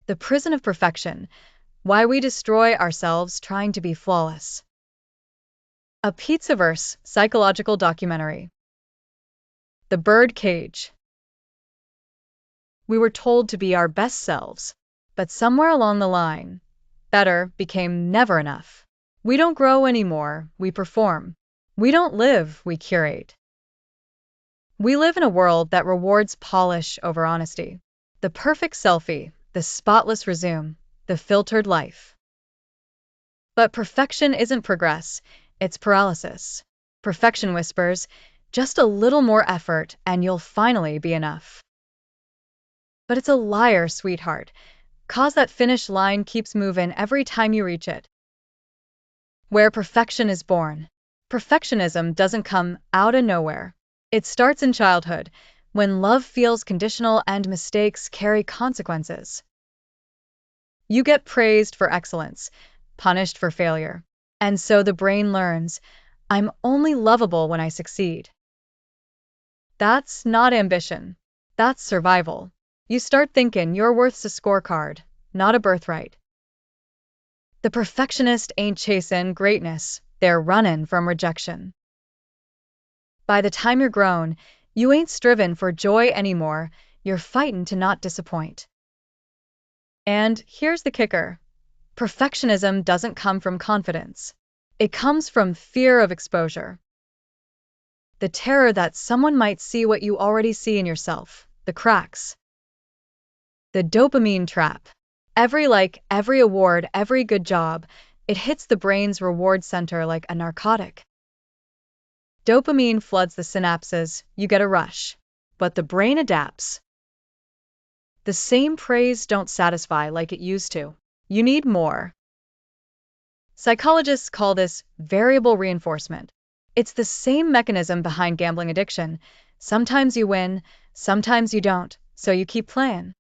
The prison of perfection. Why we destroy ourselves trying to be flawless. A Pizzaverse psychological documentary. The Bird Cage. We were told to be our best selves, but somewhere along the line, better became never enough. We don't grow anymore, we perform. We don't live, we curate. We live in a world that rewards polish over honesty. The perfect selfie, the spotless resume, the filtered life. But perfection isn't progress, it's paralysis. Perfection whispers, just a little more effort and you'll finally be enough. But it's a liar, sweetheart, 'cause that finish line keeps moving every time you reach it. Where perfection is born. Perfectionism doesn't come out of nowhere. It starts in childhood, when love feels conditional and mistakes carry consequences. You get praised for excellence, punished for failure. And so the brain learns, I'm only lovable when I succeed. That's not ambition. That's survival. You start thinking your worth's a scorecard, not a birthright. The perfectionist ain't chasing greatness, they're running from rejection. By the time you're grown, you ain't striven for joy anymore, you're fighting to not disappoint. And here's the kicker. Perfectionism doesn't come from confidence. It comes from fear of exposure. The terror that someone might see what you already see in yourself, the cracks. The dopamine trap. Every like, every award, every good job, it hits the brain's reward center like a narcotic. Dopamine floods the synapses, you get a rush. But the brain adapts. The same praise don't satisfy like it used to. You need more. Psychologists call this variable reinforcement. It's the same mechanism behind gambling addiction. Sometimes you win, sometimes you don't, so you keep playing.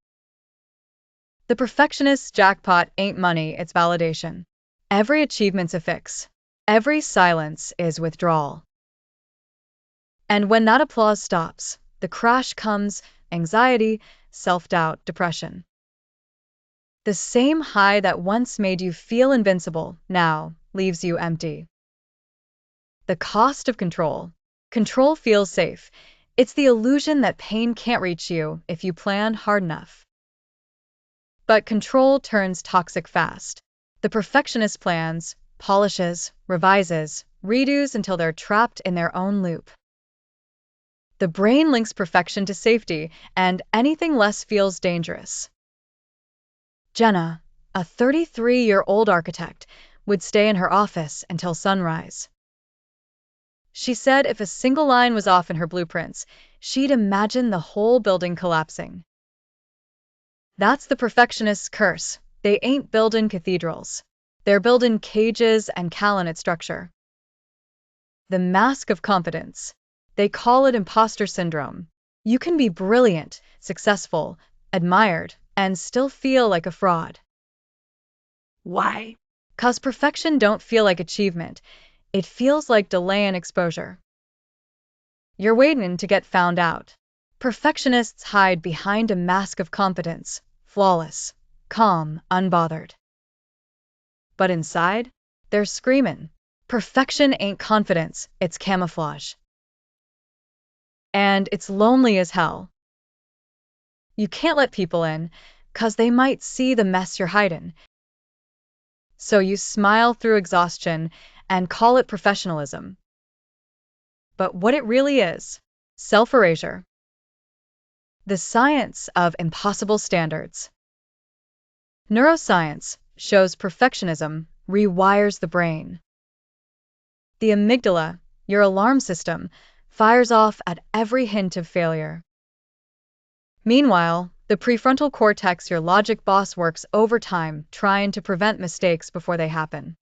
The perfectionist's jackpot ain't money, it's validation. Every achievement's a fix. Every silence is withdrawal. And when that applause stops, the crash comes, anxiety, self-doubt, depression. The same high that once made you feel invincible now leaves you empty. The cost of control. Control feels safe. It's the illusion that pain can't reach you if you plan hard enough. But control turns toxic fast. The perfectionist plans, polishes, revises, redos until they're trapped in their own loop. The brain links perfection to safety, and anything less feels dangerous. Jenna, a 33-year-old architect, would stay in her office until sunrise. She said if a single line was off in her blueprints, she'd imagine the whole building collapsing. That's the perfectionist's curse. They ain't building cathedrals. They're building cages and cabinet structure. The mask of confidence. They call it imposter syndrome. You can be brilliant, successful, admired, and still feel like a fraud. Why? 'Cause perfection don't feel like achievement. It feels like delay and exposure. You're waiting to get found out. Perfectionists hide behind a mask of competence, flawless, calm, unbothered. But inside, they're screaming. Perfection ain't confidence, it's camouflage. And it's lonely as hell. You can't let people in, 'cause they might see the mess you're hiding. So you smile through exhaustion and call it professionalism. But what it really is, self-erasure. The science of impossible standards. Neuroscience shows perfectionism rewires the brain. The amygdala, your alarm system, fires off at every hint of failure. Meanwhile, the prefrontal cortex, your logic boss, works overtime trying to prevent mistakes before they happen.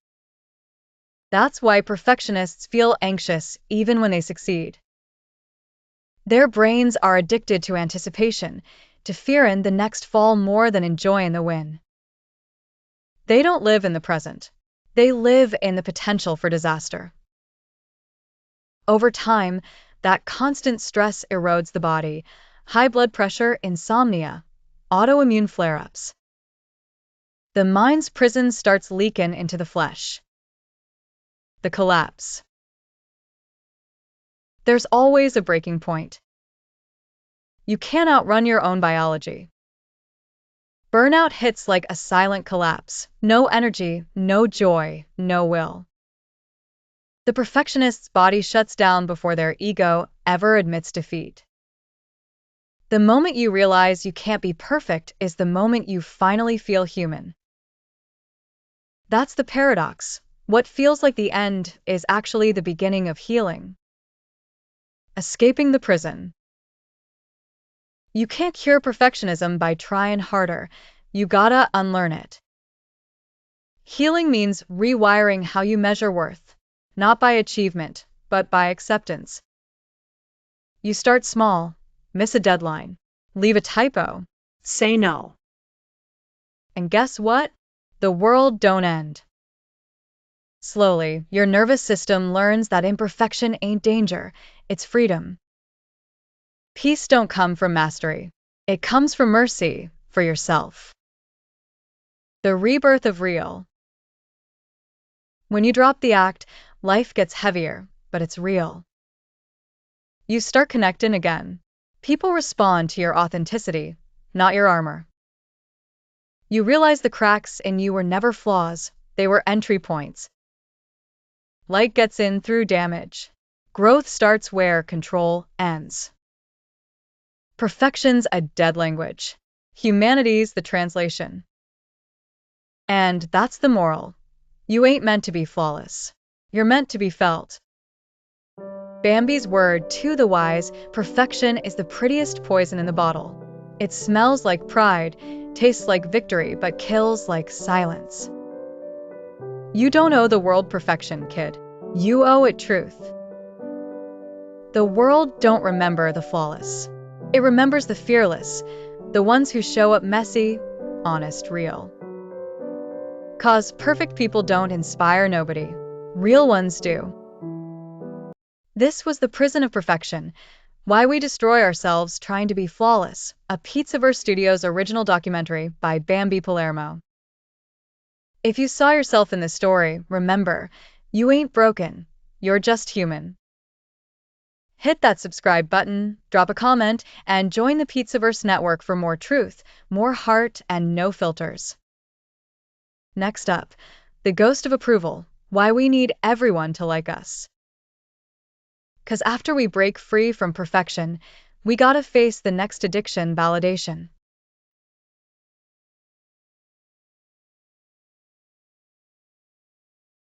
That's why perfectionists feel anxious even when they succeed. Their brains are addicted to anticipation, to fearing the next fall more than enjoying the win. They don't live in the present. They live in the potential for disaster. Over time, that constant stress erodes the body, high blood pressure, insomnia, autoimmune flare-ups. The mind's prison starts leaking into the flesh. The collapse. There's always a breaking point. You can't outrun your own biology. Burnout hits like a silent collapse. No energy, no joy, no will. The perfectionist's body shuts down before their ego ever admits defeat. The moment you realize you can't be perfect is the moment you finally feel human. That's the paradox. What feels like the end is actually the beginning of healing. Escaping the prison. You can't cure perfectionism by trying harder. You gotta unlearn it. Healing means rewiring how you measure worth, not by achievement, but by acceptance. You start small, miss a deadline, leave a typo, say no. And guess what? The world don't end. Slowly, your nervous system learns that imperfection ain't danger, it's freedom. Peace don't come from mastery. It comes from mercy for yourself. The rebirth of real. When you drop the act, life gets heavier, but it's real. You start connecting again. People respond to your authenticity, not your armor. You realize the cracks in you were never flaws, they were entry points. Light gets in through damage. Growth starts where control ends. Perfection's a dead language. Humanity's the translation. And that's the moral. You ain't meant to be flawless. You're meant to be felt. Bambi's word to the wise, perfection is the prettiest poison in the bottle. It smells like pride, tastes like victory, but kills like silence. You don't owe the world perfection, kid. You owe it truth. The world don't remember the flawless. It remembers the fearless, the ones who show up messy, honest, real. 'Cause perfect people don't inspire nobody. Real ones do. This was The Prison of Perfection, Why We Destroy Ourselves Trying to Be Flawless, a Pizzaverse Studios original documentary by Bambi Palermo. If you saw yourself in this story, remember, you ain't broken, you're just human. Hit that subscribe button, drop a comment, and join the Pizzaverse network for more truth, more heart, and no filters. Next up, The Ghost of Approval, Why We Need Everyone to Like Us. 'Cause after we break free from perfection, we gotta face the next addiction: validation.